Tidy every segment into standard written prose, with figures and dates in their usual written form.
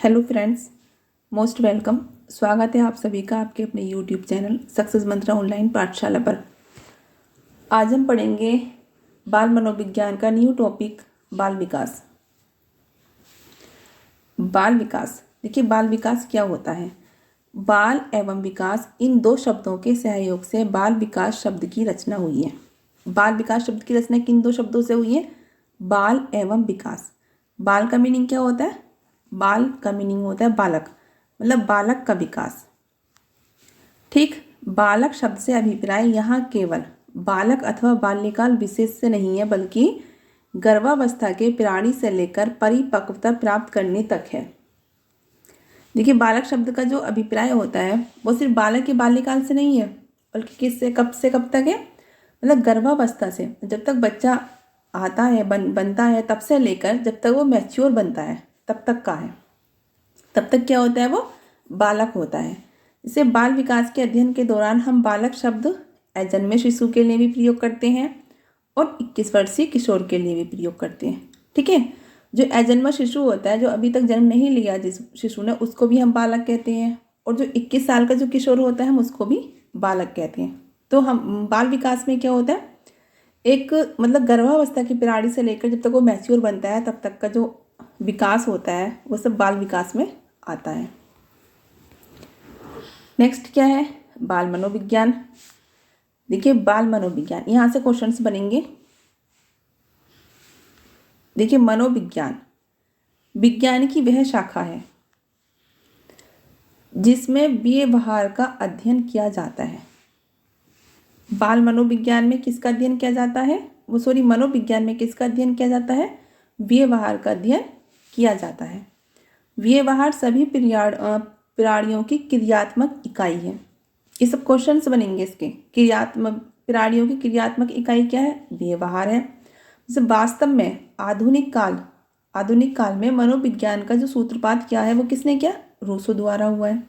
Hello friends, most welcome. स्वागत है आप सभी का आपके अपने यूट्यूब चैनल सक्सेस मंत्रा ऑनलाइन पाठशाला पर। आज हम पढ़ेंगे बाल मनोविज्ञान का न्यू टॉपिक बाल विकास। बाल विकास, देखिए बाल विकास क्या होता है। बाल एवं विकास इन दो शब्दों के सहयोग से बाल विकास शब्द की रचना हुई है। बाल विकास शब्द की रचना किन दो शब्दों से हुई है? बाल एवं विकास। बाल का मीनिंग क्या होता है? बाल का मीनिंग होता है बालक, मतलब बालक का विकास। ठीक, बालक शब्द से अभिप्राय यहाँ केवल बालक अथवा बाल्यकाल विशेष से नहीं है, बल्कि गर्भावस्था के प्राणी से लेकर परिपक्वता प्राप्त करने तक है। देखिए, बालक शब्द का जो अभिप्राय होता है वो सिर्फ बालक के बाल्यकाल से नहीं है, बल्कि किससे कब तक है? मतलब गर्भावस्था से, जब तक बच्चा आता है बनता है तब से लेकर जब तक वो मैच्योर बनता है तब तक का है। तब तक क्या होता है? वो बालक होता है। इसे बाल विकास के अध्ययन के दौरान हम बालक शब्द अजन्मे शिशु के लिए भी प्रयोग करते हैं और 21 वर्षीय किशोर के लिए भी प्रयोग करते हैं। ठीक है, जो अजन्मा शिशु होता है, जो अभी तक जन्म नहीं लिया जिस शिशु ने, उसको भी हम बालक कहते हैं, और जो 21 साल का जो किशोर होता है हम उसको भी बालक कहते हैं। तो हम बाल विकास में क्या होता है, एक मतलब गर्भावस्था की प्राणी से लेकर जब तक वो मैच्योर बनता है तब तक का जो विकास होता है वो सब बाल विकास में आता है। नेक्स्ट क्या है? बाल मनोविज्ञान। देखिए, बाल मनोविज्ञान, यहाँ से क्वेश्चंस बनेंगे। देखिए, मनोविज्ञान विज्ञान की वह शाखा है जिसमें व्यवहार का अध्ययन किया जाता है। बाल मनोविज्ञान में किसका अध्ययन किया जाता है? मनोविज्ञान में किसका अध्ययन किया जाता है? व्यवहार का अध्ययन किया जाता है। व्यवहार सभी प्राणियों की क्रियात्मक इकाई है। ये सब क्वेश्चंस बनेंगे इसके। प्राणियों की क्रियात्मक इकाई क्या है? व्यवहार है। जैसे वास्तव में आधुनिक काल में मनोविज्ञान का जो सूत्रपात क्या है वो किसने किया? रूसो द्वारा हुआ है।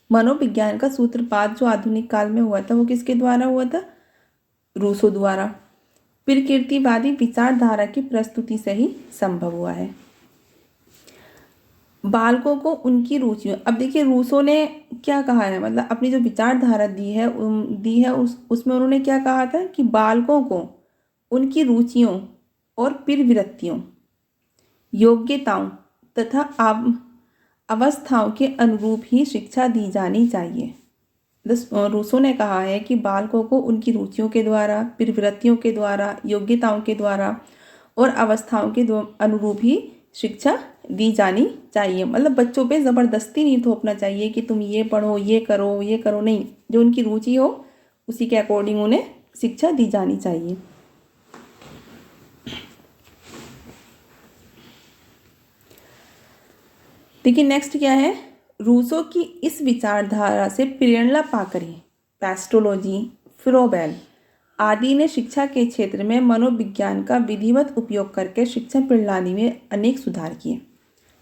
मनोविज्ञान का सूत्रपात जो आधुनिक काल में हुआ था वो किसके द्वारा हुआ था? रूसो द्वारा। प्रकृतिवादी विचारधारा की प्रस्तुति से ही संभव हुआ है। बालकों को उनकी रुचियों, अब देखिए रूसो ने क्या कहा है, मतलब अपनी जो विचारधारा दी है उसमें उन्होंने क्या कहा था कि बालकों को उनकी रुचियों और प्रवृत्तियों, योग्यताओं तथा अवस्थाओं के अनुरूप ही शिक्षा दी जानी चाहिए। रूसो ने कहा है कि बालकों को उनकी रुचियों के द्वारा, प्रवृत्तियों के द्वारा, योग्यताओं के द्वारा और अवस्थाओं के अनुरूप ही शिक्षा दी जानी चाहिए। मतलब बच्चों पे ज़बरदस्ती नहीं थोपना चाहिए कि तुम ये पढ़ो, ये करो, नहीं। जो उनकी रुचि हो उसी के अकॉर्डिंग उन्हें शिक्षा दी जानी चाहिए। देखिए, नेक्स्ट क्या है? रूसो की इस विचारधारा से प्रेरणा पाकर ही पेस्टोलॉजी, फ्रोबेल आदि ने शिक्षा के क्षेत्र में मनोविज्ञान का विधिवत उपयोग करके शिक्षा प्रणाली में अनेक सुधार किए।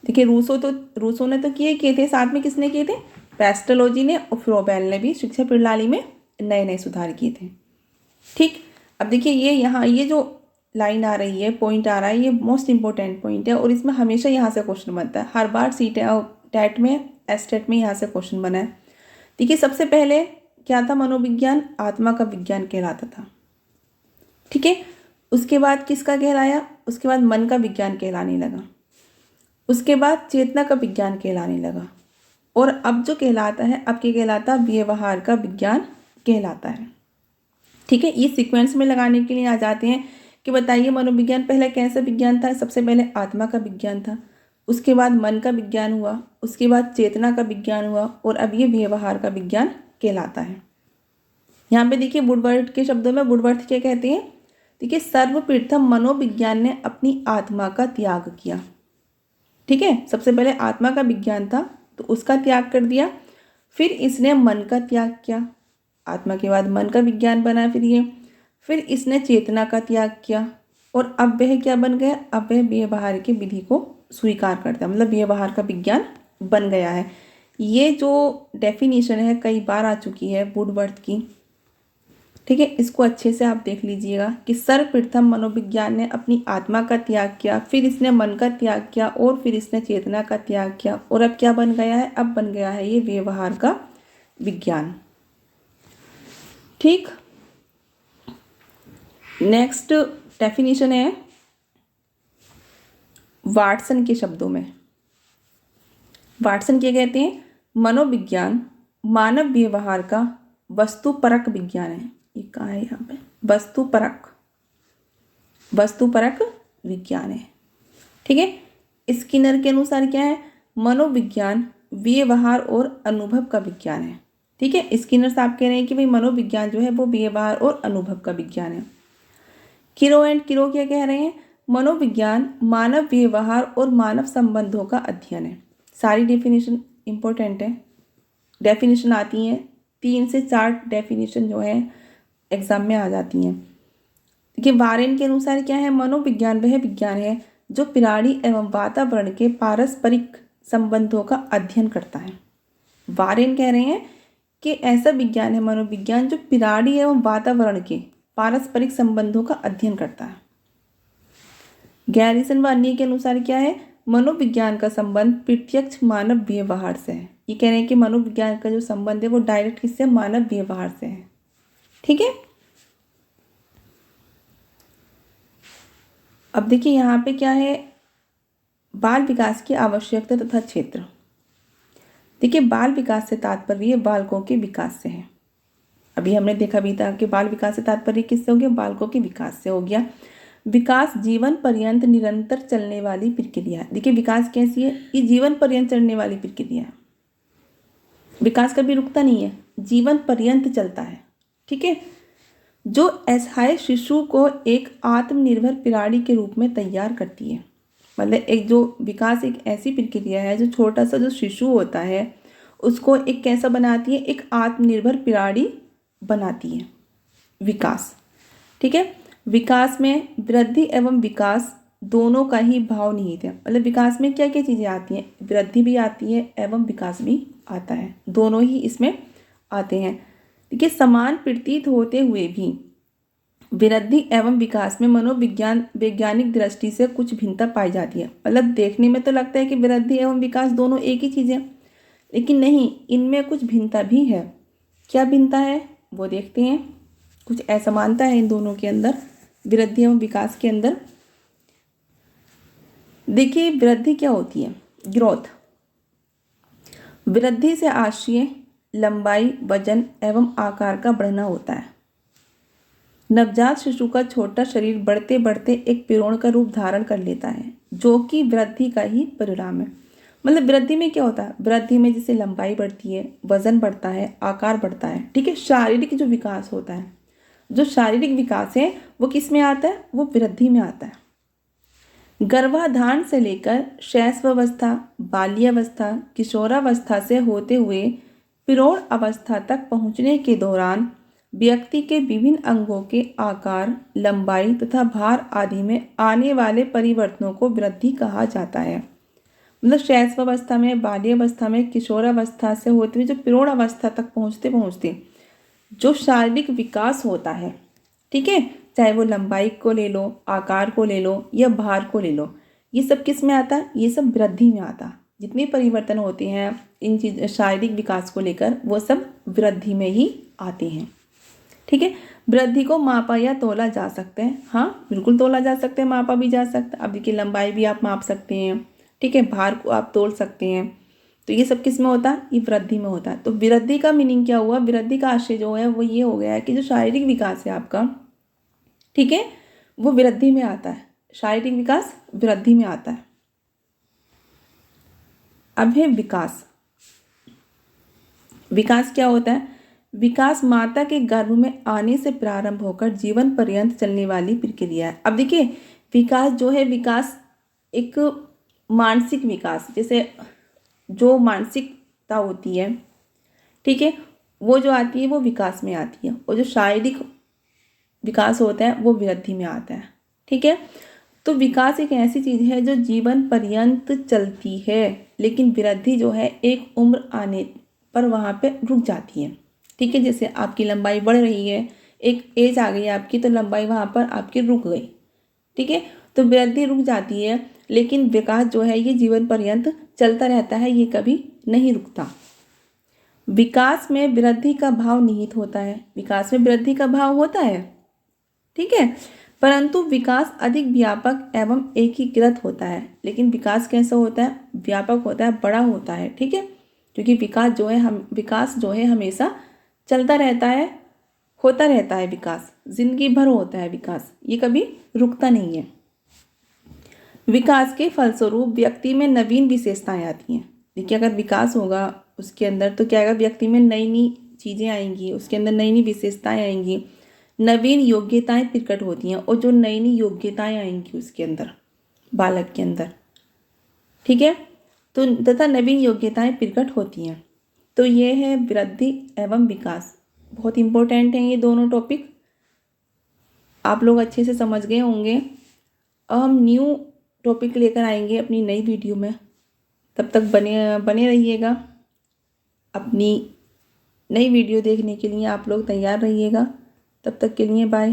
देखिए, रूसो ने तो किए थे, साथ में किसने किए थे? पेस्टोलॉजी ने और फ्रोबेल ने भी शिक्षा प्रणाली में नए सुधार किए थे। ठीक, अब देखिए ये जो लाइन आ रही है, पॉइंट आ रहा है, ये मोस्ट इंपॉर्टेंट पॉइंट है और इसमें हमेशा यहाँ से क्वेश्चन बनता है। हर बार टेट में, एस्टेट में यहाँ से क्वेश्चन बना है। देखिए, सबसे पहले क्या था? मनोविज्ञान आत्मा का विज्ञान कहलाता था। ठीक है, उसके बाद किसका कहलाया? उसके बाद मन का विज्ञान कहलाने लगा, उसके बाद चेतना का विज्ञान कहलाने लगा, और अब जो कहलाता है, अब क्या कहलाता? व्यवहार का विज्ञान कहलाता है। ठीक है, ये सीक्वेंस में लगाने के लिए आ जाते हैं कि बताइए मनोविज्ञान पहले कैसा विज्ञान था? सबसे पहले आत्मा का विज्ञान था, उसके बाद मन का विज्ञान हुआ, उसके बाद चेतना का विज्ञान हुआ, और अब ये व्यवहार का विज्ञान कहलाता है। यहाँ पे देखिए वुडवर्थ के शब्दों में वुडवर्थ क्या कहते हैं? देखिए, सर्वप्रथम मनोविज्ञान ने अपनी आत्मा का त्याग किया। ठीक है, सबसे पहले आत्मा का विज्ञान था तो उसका त्याग कर दिया, फिर इसने मन का त्याग किया, आत्मा के बाद मन का विज्ञान बना, फिर इसने चेतना का त्याग किया, और अब वह क्या बन गया? अब वह व्यवहार की विधि को स्वीकार करता है, मतलब व्यवहार का विज्ञान बन गया है। ये जो डेफिनेशन है कई बार आ चुकी है वुडवर्थ की, ठीक है, इसको अच्छे से आप देख लीजिएगा कि सर्वप्रथम मनोविज्ञान ने अपनी आत्मा का त्याग किया, फिर इसने मन का त्याग किया और फिर इसने चेतना का त्याग किया, और अब क्या बन गया है, अब बन गया है ये व्यवहार का विज्ञान। ठीक, नेक्स्ट डेफिनेशन है वाटसन के शब्दों में। वाटसन क्या कहते हैं, मनोविज्ञान मानव व्यवहार का वस्तुपरक विज्ञान है। ये कहाँ है, यहाँ पे वस्तुपरक विज्ञान है। ठीक है, स्किनर के अनुसार क्या है, मनोविज्ञान व्यवहार और अनुभव का विज्ञान है। ठीक है, स्किनर साहब कह रहे हैं कि भाई मनोविज्ञान जो है वो व्यवहार और अनुभव का विज्ञान है। किरो एंड किरो क्या कह रहे हैं, मनोविज्ञान मानव व्यवहार और मानव संबंधों का अध्ययन है। सारी डेफिनेशन इंपॉर्टेंट है, डेफिनेशन आती हैं 3 से 4 डेफिनेशन जो है एग्जाम में आ जाती हैं। देखिए, वारेन के अनुसार क्या है, मनोविज्ञान वह विज्ञान है जो प्राणी एवं वातावरण के पारस्परिक संबंधों का अध्ययन करता है। वारेन कह रहे हैं कि ऐसा विज्ञान है मनोविज्ञान जो प्राणी एवं वातावरण के पारस्परिक संबंधों का अध्ययन करता है। गैरिसन व अन्य के अनुसार क्या है, मनोविज्ञान का संबंध प्रत्यक्ष मानव व्यवहार से है। ये कह रहे हैं कि मनोविज्ञान का जो संबंध है वो डायरेक्ट किससे, मानव व्यवहार से है। ठीक है, अब देखिए यहाँ पे क्या है, बाल विकास की आवश्यकता तथा क्षेत्र। देखिए, बाल विकास से तात्पर्य बालकों के विकास से है। अभी हमने देखा भी था कि बाल विकास से तात्पर्य किससे हो गया, बालकों के विकास से हो गया। विकास जीवन पर्यंत निरंतर चलने वाली प्रक्रिया है। देखिए, विकास कैसी है, ये जीवन पर्यंत चलने वाली प्रक्रिया है। विकास कभी रुकता नहीं है, जीवन पर्यंत चलता है। ठीक है, जो असहाय शिशु को एक आत्मनिर्भर प्राणी के रूप में तैयार करती है। मतलब एक जो विकास एक ऐसी प्रक्रिया है जो छोटा सा जो शिशु होता है उसको एक कैसा बनाती है, एक आत्मनिर्भर प्राणी बनाती है विकास। ठीक है, विकास में वृद्धि एवं विकास दोनों का ही भाव निहित है। मतलब विकास में क्या क्या चीज़ें आती हैं, वृद्धि भी आती है एवं विकास भी आता है, दोनों ही इसमें आते हैं। देखिए, समान प्रतीत होते हुए भी वृद्धि एवं विकास में मनोविज्ञान वैज्ञानिक दृष्टि से कुछ भिन्नता पाई जाती है। मतलब देखने में तो लगता है कि वृद्धि एवं विकास दोनों एक ही चीज़ है, लेकिन नहीं, इनमें कुछ भिन्नता भी है। क्या भिन्नता है वो देखते हैं। कुछ असमानता है इन दोनों के अंदर, वृद्धि एवं विकास के अंदर। देखिए, वृद्धि क्या होती है, ग्रोथ। वृद्धि से आशय लंबाई, वजन एवं आकार का बढ़ना होता है। नवजात शिशु का छोटा शरीर बढ़ते बढ़ते एक पिरोण का रूप धारण कर लेता है, जो कि वृद्धि का ही परिणाम है। मतलब वृद्धि में क्या होता है, वृद्धि में जैसे लंबाई बढ़ती है, वजन बढ़ता है, आकार बढ़ता है। ठीक है, शारीरिक जो विकास होता है, जो शारीरिक विकास है वो किस में आता है, वो वृद्धि में आता है। गर्भाधान से लेकर शैशवावस्था, बाल्यावस्था, किशोरावस्था से होते हुए प्रौढ़ अवस्था तक पहुंचने के दौरान व्यक्ति के विभिन्न अंगों के आकार, लंबाई तथा भार आदि में आने वाले परिवर्तनों को वृद्धि कहा जाता है। मतलब शैशवावस्था में, बाल्यावस्था में, किशोरावस्था से होते हुए जो प्रौढ़ अवस्था तक पहुँचते पहुँचते जो शारीरिक विकास होता है, ठीक है, चाहे वो लंबाई को ले लो, आकार को ले लो या भार को ले लो, ये सब किस में आता है, ये सब वृद्धि में आता है। जितने परिवर्तन होते हैं इन चीज शारीरिक विकास को लेकर वो सब वृद्धि में ही आते हैं। ठीक है, वृद्धि को मापा या तोला जा सकते हैं। हाँ, बिल्कुल तोला जा सकते हैं, मापा भी जा सकता है। अब देखिए, लंबाई भी आप माप सकते हैं, ठीक है, भार को आप तोल सकते हैं। तो ये सब किस में होता है, ये वृद्धि में होता है। तो वृद्धि का मीनिंग क्या हुआ, वृद्धि का आशय जो है वो ये हो गया है कि जो शारीरिक विकास है आपका, ठीक है, वो वृद्धि में आता है। शारीरिक विकास वृद्धि में आता है। अब है विकास। विकास क्या होता है, विकास माता के गर्भ में आने से प्रारंभ होकर जीवन पर्यंत चलने वाली प्रक्रिया है। अब देखिए, विकास जो है, विकास एक मानसिक विकास, जैसे जो मानसिकता होती है, ठीक है, वो जो आती है वो विकास में आती है, और जो शारीरिक विकास होता है वो वृद्धि में आता है। ठीक है, तो विकास एक ऐसी चीज़ है जो जीवन पर्यंत चलती है, लेकिन वृद्धि जो है एक उम्र आने पर वहाँ पे रुक जाती है। ठीक है, जैसे आपकी लंबाई बढ़ रही है, एक एज आ गई आपकी तो लंबाई वहाँ पर आपकी रुक गई। ठीक है, तो वृद्धि रुक जाती है, लेकिन विकास जो है ये जीवन पर्यंत चलता रहता है, ये कभी नहीं रुकता। विकास में वृद्धि का भाव निहित होता है, विकास में वृद्धि का भाव होता है। ठीक है, परंतु विकास अधिक व्यापक एवं एकीकृत होता है। लेकिन विकास कैसा होता है? व्यापक होता है, बड़ा होता है। ठीक है, क्योंकि विकास जो है हमेशा चलता रहता है, होता रहता है। विकास जिंदगी भर होता है, विकास ये कभी रुकता नहीं है। विकास के फलस्वरूप व्यक्ति में नवीन विशेषताएं आती हैं। देखिए, अगर विकास होगा उसके अंदर तो क्या आएगा? व्यक्ति में नई नई चीज़ें आएंगी, उसके अंदर नई नई विशेषताएं आएंगी, नवीन योग्यताएं प्रकट होती हैं। और जो नई नई योग्यताएं आएंगी उसके अंदर, बालक के अंदर, ठीक है, तो तथा नवीन योग्यताएं प्रकट होती हैं। तो ये है वृद्धि एवं विकास। बहुत इंपॉर्टेंट हैं ये दोनों टॉपिक, आप लोग अच्छे से समझ गए होंगे। अब हम न्यू टॉपिक लेकर आएंगे अपनी नई वीडियो में। तब तक बने रहिएगा। अपनी नई वीडियो देखने के लिए आप लोग तैयार रहिएगा। तब तक के लिए बाय।